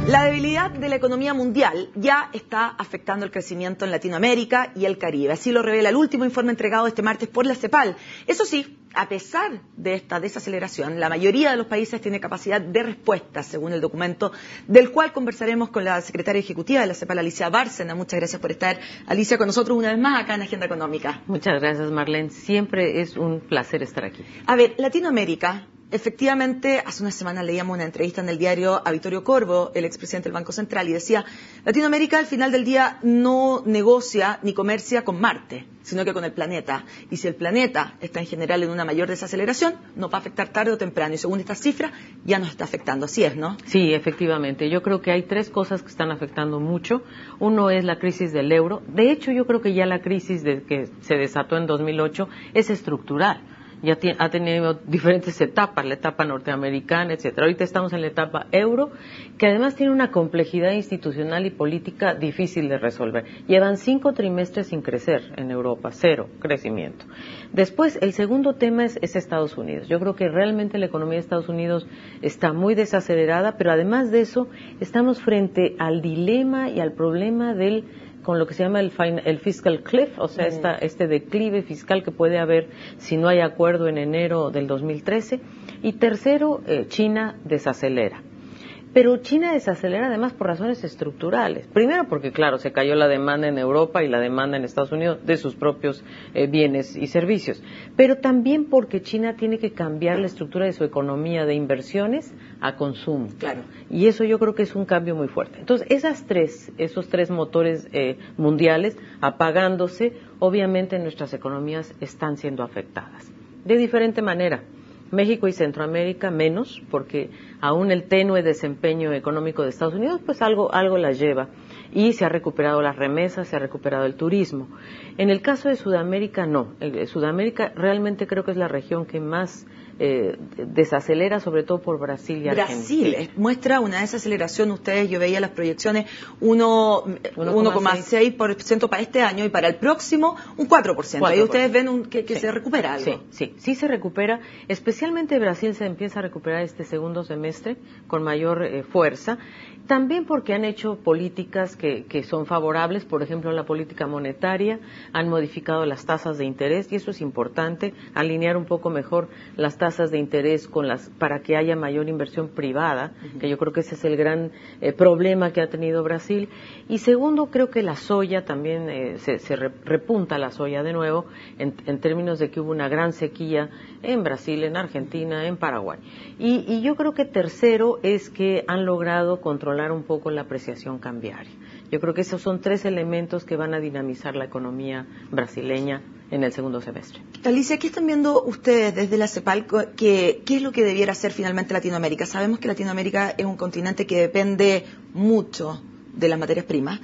La debilidad de la economía mundial ya está afectando el crecimiento en Latinoamérica y el Caribe. Así lo revela el último informe entregado este martes por la CEPAL. Eso sí, a pesar de esta desaceleración, la mayoría de los países tiene capacidad de respuesta, según el documento, del cual conversaremos con la secretaria ejecutiva de la CEPAL, Alicia Bárcena. Muchas gracias por estar, Alicia, con nosotros una vez más acá en Agenda Económica. Muchas gracias, Marlene. Siempre es un placer estar aquí. A ver, Latinoamérica. Efectivamente, hace una semana leíamos una entrevista en el diario a Vittorio Corvo, el expresidente del Banco Central, y decía, Latinoamérica al final del día no negocia ni comercia con Marte, sino que con el planeta. Y si el planeta está en general en una mayor desaceleración, nos va a afectar tarde o temprano. Y según estas cifras, ya nos está afectando. Así es, ¿no? Sí, efectivamente. Yo creo que hay tres cosas que están afectando mucho. Uno es la crisis del euro. De hecho, yo creo que ya la crisis que se desató en 2008 es estructural. Ya ha tenido diferentes etapas, la etapa norteamericana, etcétera. Ahorita estamos en la etapa euro, que además tiene una complejidad institucional y política difícil de resolver. Llevan 5 trimestres sin crecer en Europa, 0 crecimiento. Después, el segundo tema es Estados Unidos. Yo creo que realmente la economía de Estados Unidos está muy desacelerada, pero además de eso, estamos frente al dilema y al problema con lo que se llama el fiscal cliff, o sea, este declive fiscal que puede haber si no hay acuerdo en enero del 2013. Y tercero, China desacelera. Pero China desacelera además por razones estructurales. Primero porque, claro, se cayó la demanda en Europa y la demanda en Estados Unidos de sus propios bienes y servicios. Pero también porque China tiene que cambiar la estructura de su economía de inversiones a consumo. Claro. Y eso yo creo que es un cambio muy fuerte. Entonces, esos tres motores mundiales apagándose, obviamente nuestras economías están siendo afectadas. De diferente manera. México y Centroamérica menos, porque aún el tenue desempeño económico de Estados Unidos, pues algo las lleva. Y se ha recuperado las remesas, se ha recuperado el turismo. En el caso de Sudamérica, no. Sudamérica realmente creo que es la región que más desacelera, sobre todo por Brasil y Argentina. Brasil muestra una desaceleración. Yo veía las proyecciones 1,6% para este año y para el próximo un 4%. Ahí ustedes ven que se recupera algo. Sí se recupera. Especialmente Brasil se empieza a recuperar este segundo semestre con mayor fuerza. También porque han hecho políticas que son favorables, por ejemplo, la política monetaria, han modificado las tasas de interés, y eso es importante, alinear un poco mejor las tasas de interés para que haya mayor inversión privada, que yo creo que ese es el gran problema que ha tenido Brasil. Y segundo, creo que la soya también, se repunta la soya de nuevo, en términos de que hubo una gran sequía en Brasil, en Argentina, en Paraguay. Y yo creo que tercero es que han logrado controlar un poco la apreciación cambiaria. Yo creo que esos son 3 elementos que van a dinamizar la economía brasileña en el segundo semestre. Alicia, ¿qué están viendo ustedes desde la CEPAL? ¿Qué es lo que debiera hacer finalmente Latinoamérica? Sabemos que Latinoamérica es un continente que depende mucho de las materias primas,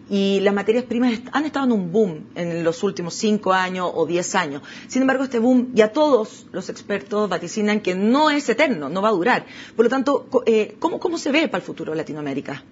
y las materias primas han estado en un boom en los últimos 5 años o 10 años. Sin embargo, este boom ya todos los expertos vaticinan que no es eterno, no va a durar. Por lo tanto, ¿cómo se ve para el futuro de Latinoamérica?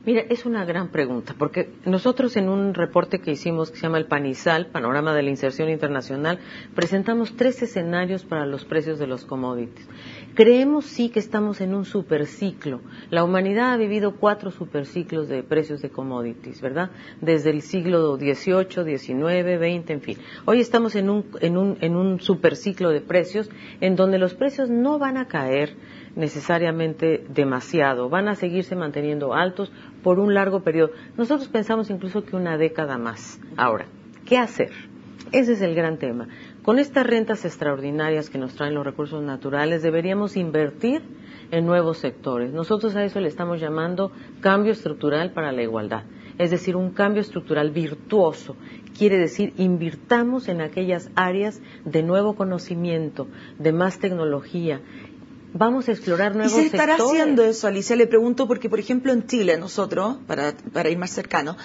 Mira, es una gran pregunta, porque nosotros en un reporte que hicimos que se llama el PANISAL, Panorama de la Inserción Internacional, presentamos 3 escenarios para los precios de los commodities. Creemos sí que estamos en un superciclo. La humanidad ha vivido 4 superciclos de precios de commodities, ¿verdad? Desde el siglo XVIII, XIX, XX, en fin. Hoy estamos en un superciclo de precios en donde los precios no van a caer necesariamente demasiado, van a seguirse manteniendo altos por un largo periodo. Nosotros pensamos incluso que una década más. Ahora, ¿qué hacer? Ese es el gran tema. Con estas rentas extraordinarias que nos traen los recursos naturales, deberíamos invertir en nuevos sectores. Nosotros a eso le estamos llamando cambio estructural para la igualdad. Es decir, un cambio estructural virtuoso. Quiere decir, invirtamos en aquellas áreas de nuevo conocimiento, de más tecnología. Vamos a explorar nuevos sectores. ¿Y se estará haciendo eso, Alicia? Le pregunto porque, por ejemplo, en Chile, nosotros, para ir más cercano,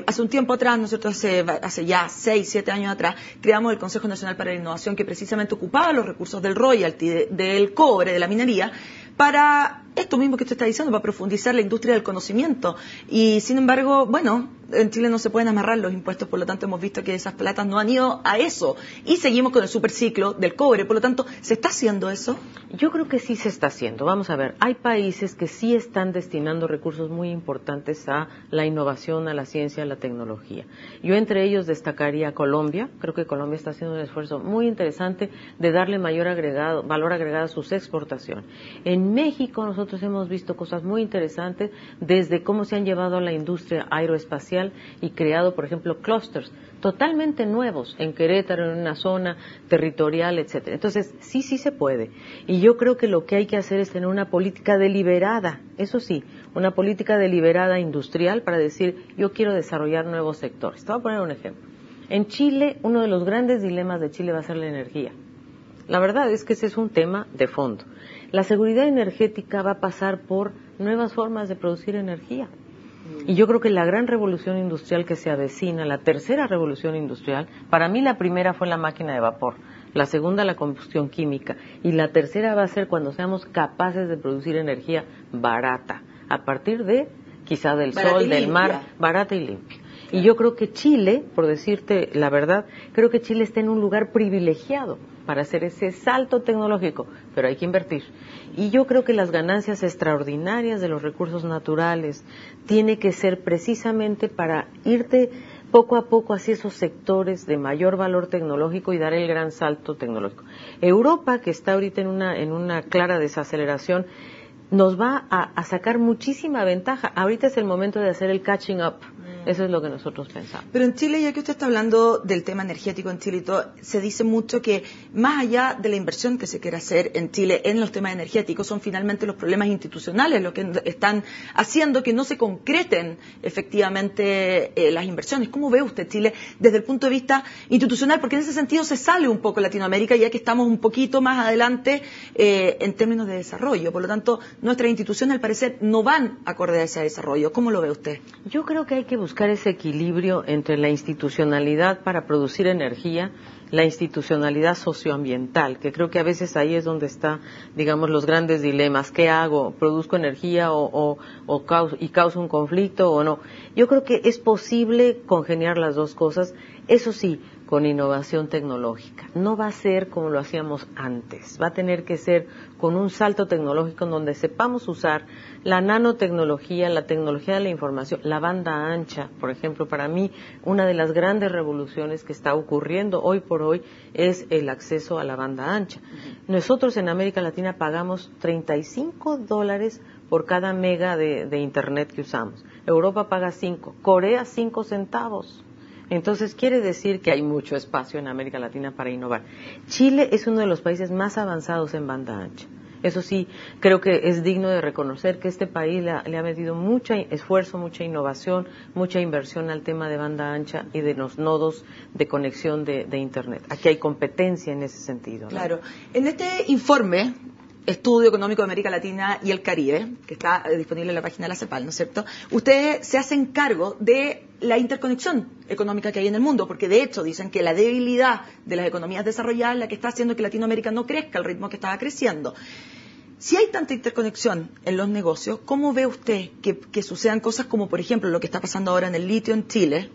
hace un tiempo atrás, nosotros hace ya 6, 7 años atrás, creamos el Consejo Nacional para la Innovación, que precisamente ocupaba los recursos del royalty, del cobre, de la minería, para esto mismo que usted está diciendo, para profundizar la industria del conocimiento. Y sin embargo, bueno, en Chile no se pueden amarrar los impuestos, por lo tanto hemos visto que esas platas no han ido a eso. Y seguimos con el superciclo del cobre, por lo tanto, ¿se está haciendo eso? Yo creo que sí se está haciendo. Vamos a ver, hay países que sí están destinando recursos muy importantes a la innovación, a la ciencia, a la tecnología. Yo entre ellos destacaría Colombia. Creo que Colombia está haciendo un esfuerzo muy interesante de darle mayor valor agregado a sus exportaciones. En México nosotros hemos visto cosas muy interesantes desde cómo se han llevado a la industria aeroespacial y creado, por ejemplo, clústeres totalmente nuevos en Querétaro, en una zona territorial, etcétera. Entonces, sí se puede. Y yo creo que lo que hay que hacer es tener una política deliberada, eso sí, una política deliberada industrial para decir, yo quiero desarrollar nuevos sectores. Te voy a poner un ejemplo. En Chile, uno de los grandes dilemas de Chile va a ser la energía. La verdad es que ese es un tema de fondo. La seguridad energética va a pasar por nuevas formas de producir energía. Y yo creo que la gran revolución industrial que se avecina, la tercera revolución industrial, para mí la primera fue la máquina de vapor, la segunda la combustión química, y la tercera va a ser cuando seamos capaces de producir energía barata, a partir de, quizá del sol, del mar, barata y limpia. Y yo creo que Chile, por decirte la verdad, creo que Chile está en un lugar privilegiado para hacer ese salto tecnológico, pero hay que invertir. Y yo creo que las ganancias extraordinarias de los recursos naturales tiene que ser precisamente para irte poco a poco hacia esos sectores de mayor valor tecnológico y dar el gran salto tecnológico. Europa, que está ahorita en una clara desaceleración, nos va a sacar muchísima ventaja. Ahorita es el momento de hacer el catching up. Eso es lo que nosotros pensamos. Pero en Chile, ya que usted está hablando del tema energético en Chile y todo, se dice mucho que más allá de la inversión que se quiere hacer en Chile en los temas energéticos, son finalmente los problemas institucionales los que están haciendo que no se concreten efectivamente las inversiones. ¿Cómo ve usted Chile desde el punto de vista institucional? Porque en ese sentido se sale un poco Latinoamérica, ya que estamos un poquito más adelante en términos de desarrollo. Por lo tanto, nuestras instituciones al parecer no van acorde a ese desarrollo. ¿Cómo lo ve usted? Yo creo que hay que buscar ese equilibrio entre la institucionalidad para producir energía, la institucionalidad socioambiental, que creo que a veces ahí es donde está, digamos, los grandes dilemas. ¿Qué hago? ¿Produzco energía causo un conflicto o no? Yo creo que es posible congeniar las dos cosas, eso sí, con innovación tecnológica. No va a ser como lo hacíamos antes, va a tener que ser con un salto tecnológico en donde sepamos usar la nanotecnología, la tecnología de la información, la banda ancha. Por ejemplo, para mí, una de las grandes revoluciones que está ocurriendo hoy por hoy es el acceso a la banda ancha. Nosotros en América Latina pagamos $35 por cada mega de Internet que usamos. Europa paga 5, Corea 5 centavos. Entonces, quiere decir que hay mucho espacio en América Latina para innovar. Chile es uno de los países más avanzados en banda ancha. Eso sí, creo que es digno de reconocer que este país le ha metido mucho esfuerzo, mucha innovación, mucha inversión al tema de banda ancha y de los nodos de conexión de Internet. Aquí hay competencia en ese sentido, ¿no? Claro. En este informe, Estudio Económico de América Latina y el Caribe, que está disponible en la página de la CEPAL, ¿no es cierto? Ustedes se hacen cargo de la interconexión económica que hay en el mundo, porque de hecho dicen que la debilidad de las economías desarrolladas es la que está haciendo que Latinoamérica no crezca al ritmo que estaba creciendo. Si hay tanta interconexión en los negocios, ¿cómo ve usted que sucedan cosas como, por ejemplo, lo que está pasando ahora en el litio en Chile,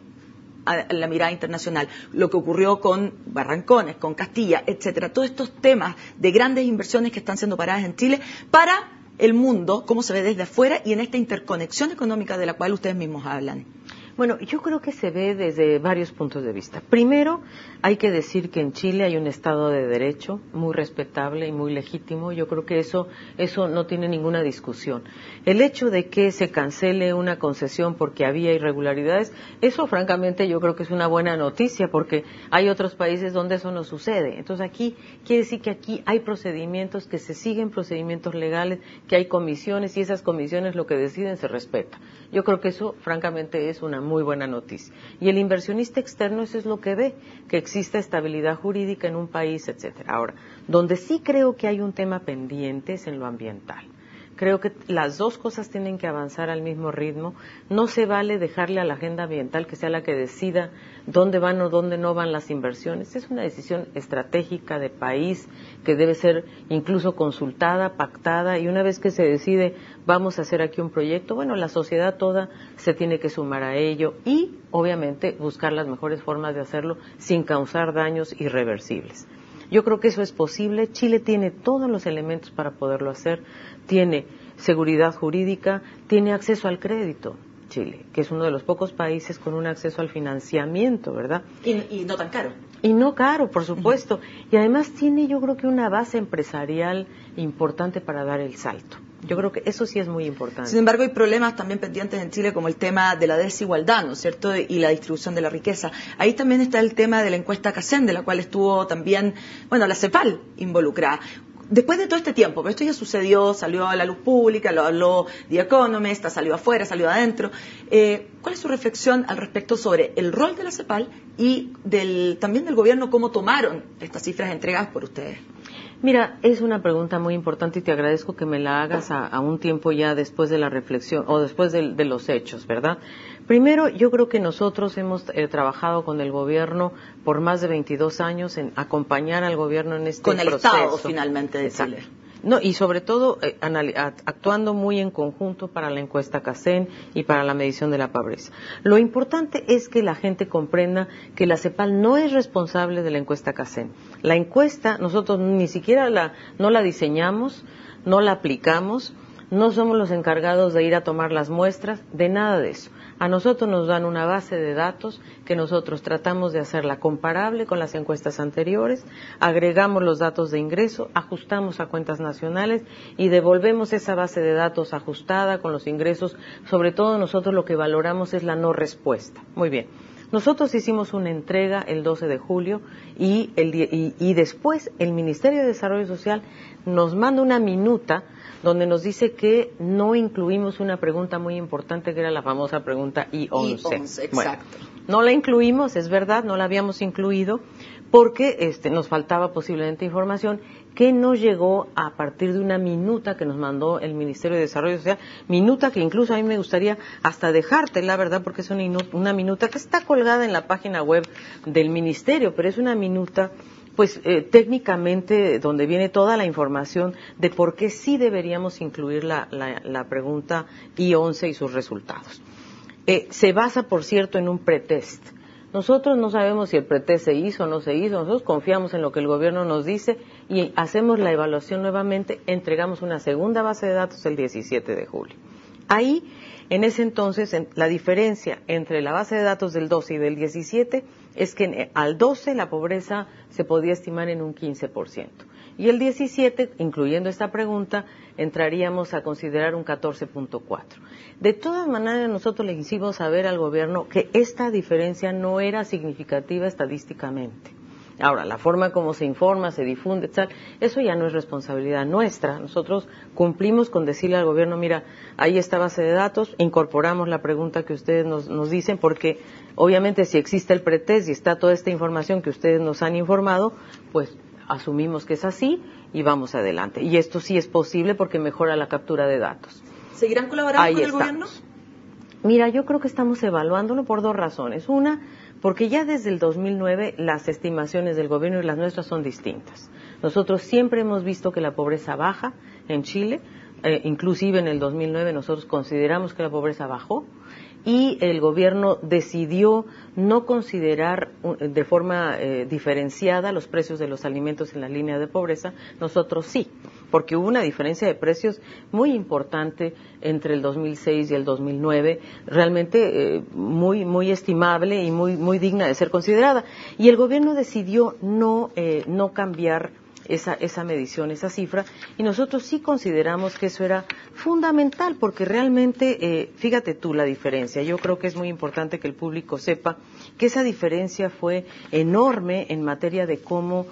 a la mirada internacional, lo que ocurrió con Barrancones, con Castilla, etcétera, todos estos temas de grandes inversiones que están siendo paradas en Chile para el mundo, cómo se ve desde afuera y en esta interconexión económica de la cual ustedes mismos hablan? Bueno, yo creo que se ve desde varios puntos de vista. Primero, hay que decir que en Chile hay un Estado de Derecho muy respetable y muy legítimo. Yo creo que eso no tiene ninguna discusión. El hecho de que se cancele una concesión porque había irregularidades, eso francamente yo creo que es una buena noticia porque hay otros países donde eso no sucede. Entonces aquí quiere decir que aquí hay procedimientos, que se siguen procedimientos legales, que hay comisiones y esas comisiones lo que deciden se respeta. Yo creo que eso francamente es una muy buena noticia. Y el inversionista externo eso es lo que ve, que exista estabilidad jurídica en un país, etcétera. Ahora, donde sí creo que hay un tema pendiente es en lo ambiental. Creo que las dos cosas tienen que avanzar al mismo ritmo. No se vale dejarle a la agenda ambiental que sea la que decida dónde van o dónde no van las inversiones. Es una decisión estratégica de país que debe ser incluso consultada, pactada, y una vez que se decide vamos a hacer aquí un proyecto, bueno, la sociedad toda se tiene que sumar a ello y obviamente buscar las mejores formas de hacerlo sin causar daños irreversibles. Yo creo que eso es posible. Chile tiene todos los elementos para poderlo hacer. Tiene seguridad jurídica, tiene acceso al crédito, Chile, que es uno de los pocos países con un acceso al financiamiento, ¿verdad? Y no tan caro. Y no caro, por supuesto. Y además tiene, yo creo que una base empresarial importante para dar el salto. Yo creo que eso sí es muy importante. Sin embargo, hay problemas también pendientes en Chile, como el tema de la desigualdad, ¿no es cierto?, y la distribución de la riqueza. Ahí también está el tema de la encuesta CACEN, de la cual estuvo también, bueno, la CEPAL involucrada. Después de todo este tiempo, pero esto ya sucedió, salió a la luz pública, lo habló The Economist, salió afuera, salió adentro. ¿Cuál es su reflexión al respecto sobre el rol de la CEPAL y también del gobierno, cómo tomaron estas cifras entregadas por ustedes? Mira, es una pregunta muy importante y te agradezco que me la hagas a un tiempo ya después de la reflexión o después de los hechos, ¿verdad? Primero, yo creo que nosotros hemos trabajado con el gobierno por más de 22 años en acompañar al gobierno en este proceso. Con el Estado, finalmente, de Chile. No, y sobre todo actuando muy en conjunto para la encuesta CACEN y para la medición de la pobreza. Lo importante es que la gente comprenda que la CEPAL no es responsable de la encuesta CACEN. La encuesta nosotros ni siquiera no la diseñamos, no la aplicamos, no somos los encargados de ir a tomar las muestras, de nada de eso. A nosotros nos dan una base de datos que nosotros tratamos de hacerla comparable con las encuestas anteriores, agregamos los datos de ingreso, ajustamos a cuentas nacionales y devolvemos esa base de datos ajustada con los ingresos. Sobre todo nosotros lo que valoramos es la no respuesta. Muy bien. Nosotros hicimos una entrega el 12 de julio y después el Ministerio de Desarrollo Social nos manda una minuta donde nos dice que no incluimos una pregunta muy importante que era la famosa pregunta I-11. I-11, exacto. Bueno, no la incluimos, es verdad, no la habíamos incluido porque nos faltaba posiblemente información que nos llegó a partir de una minuta que nos mandó el Ministerio de Desarrollo Social, minuta que incluso a mí me gustaría hasta dejártela, ¿verdad? Porque es una minuta que está colgada en la página web del Ministerio, pero es una minuta técnicamente donde viene toda la información de por qué sí deberíamos incluir la pregunta I-11 y sus resultados. Se basa, por cierto, en un pretest. Nosotros no sabemos si el pretest se hizo o no se hizo, nosotros confiamos en lo que el gobierno nos dice y hacemos la evaluación nuevamente, entregamos una segunda base de datos el 17 de julio. Ahí, en ese entonces, la diferencia entre la base de datos del 12 y del 17 es que al 12 la pobreza se podía estimar en un 15%. Y el 17, incluyendo esta pregunta, entraríamos a considerar un 14.4. De todas maneras, nosotros le hicimos saber al gobierno que esta diferencia no era significativa estadísticamente. Ahora, la forma como se informa, se difunde, tal, eso ya no es responsabilidad nuestra. Nosotros cumplimos con decirle al gobierno, mira, ahí está base de datos, incorporamos la pregunta que ustedes nos dicen, porque obviamente si existe el pretest y está toda esta información que ustedes nos han informado, pues asumimos que es así y vamos adelante. Y esto sí es posible porque mejora la captura de datos. ¿Seguirán colaborando con el gobierno? Mira, yo creo que estamos evaluándolo por dos razones. Una, porque ya desde el 2009 las estimaciones del gobierno y las nuestras son distintas. Nosotros siempre hemos visto que la pobreza baja en Chile, inclusive en el 2009 nosotros consideramos que la pobreza bajó y el gobierno decidió no considerar de forma diferenciada los precios de los alimentos en la línea de pobreza. Nosotros sí, porque hubo una diferencia de precios muy importante entre el 2006 y el 2009, realmente muy estimable y muy digna de ser considerada. Y el gobierno decidió no cambiar esa medición, esa cifra, y nosotros sí consideramos que eso era fundamental, porque realmente, fíjate tú la diferencia, yo creo que es muy importante que el público sepa que esa diferencia fue enorme en materia de cómo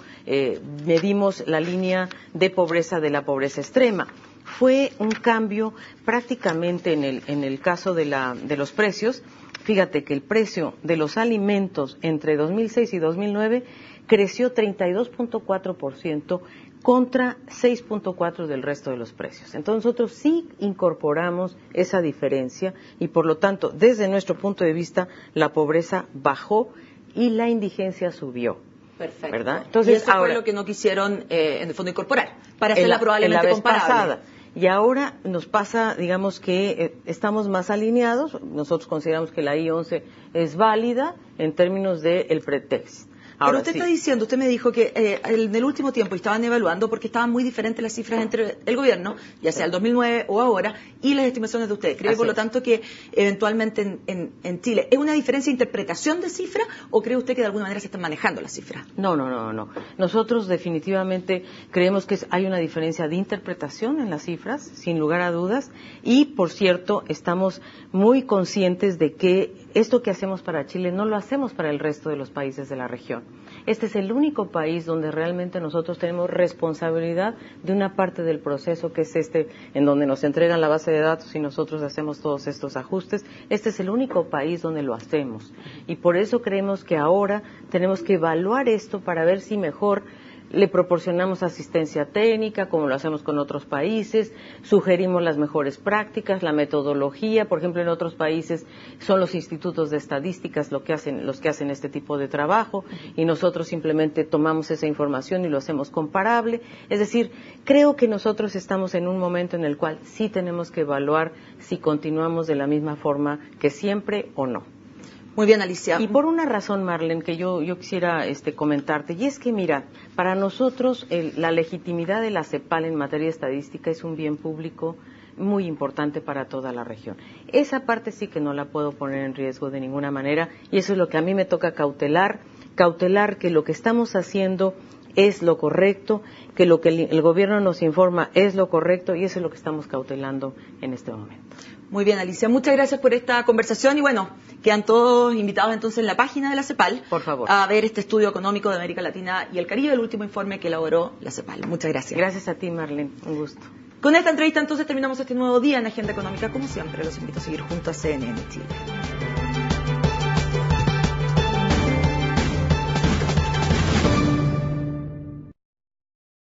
medimos la línea de pobreza de la pobreza extrema. Fue un cambio prácticamente en el caso de los precios. Fíjate que el precio de los alimentos entre 2006 y 2009 creció 32.4% contra 6.4 del resto de los precios. Entonces nosotros sí incorporamos esa diferencia y por lo tanto, desde nuestro punto de vista, la pobreza bajó y la indigencia subió. Perfecto. ¿Verdad? Entonces, y eso ahora, fue lo que no quisieron, en el fondo, incorporar, para hacerla probablemente comparable. Pasada. Y ahora nos pasa, digamos que estamos más alineados. Nosotros consideramos que la I-11 es válida en términos del pretext. Pero usted está diciendo, usted me dijo que en el último tiempo estaban evaluando porque estaban muy diferentes las cifras entre el gobierno, ya sea el 2009 o ahora, y las estimaciones de ustedes. ¿Cree por lo tanto que eventualmente en Chile es una diferencia de interpretación de cifras o cree usted que de alguna manera se están manejando las cifras? No. Nosotros definitivamente creemos que hay una diferencia de interpretación en las cifras, sin lugar a dudas, y por cierto estamos muy conscientes de que esto que hacemos para Chile no lo hacemos para el resto de los países de la región. Este es el único país donde realmente nosotros tenemos responsabilidad de una parte del proceso que es en donde nos entregan la base de datos y nosotros hacemos todos estos ajustes. Este es el único país donde lo hacemos y por eso creemos que ahora tenemos que evaluar esto para ver si mejor le proporcionamos asistencia técnica, como lo hacemos con otros países, sugerimos las mejores prácticas, la metodología, por ejemplo, en otros países son los institutos de estadísticas los que hacen este tipo de trabajo y nosotros simplemente tomamos esa información y lo hacemos comparable. Es decir, creo que nosotros estamos en un momento en el cual sí tenemos que evaluar si continuamos de la misma forma que siempre o no. Muy bien, Alicia. Y por una razón, Marlene, que yo quisiera comentarte, y es que, mira, para nosotros la legitimidad de la CEPAL en materia estadística es un bien público muy importante para toda la región. Esa parte sí que no la puedo poner en riesgo de ninguna manera, y eso es lo que a mí me toca cautelar que lo que estamos haciendo es lo correcto, que lo que el gobierno nos informa es lo correcto, y eso es lo que estamos cautelando en este momento. Muy bien, Alicia, muchas gracias por esta conversación y bueno, quedan todos invitados entonces en la página de la CEPAL por favor, a ver este estudio económico de América Latina y el Caribe, el último informe que elaboró la CEPAL. Muchas gracias. Gracias a ti, Marlene, un gusto. Con esta entrevista entonces terminamos este nuevo día en Agenda Económica. Como siempre, los invito a seguir junto a CNN Chile.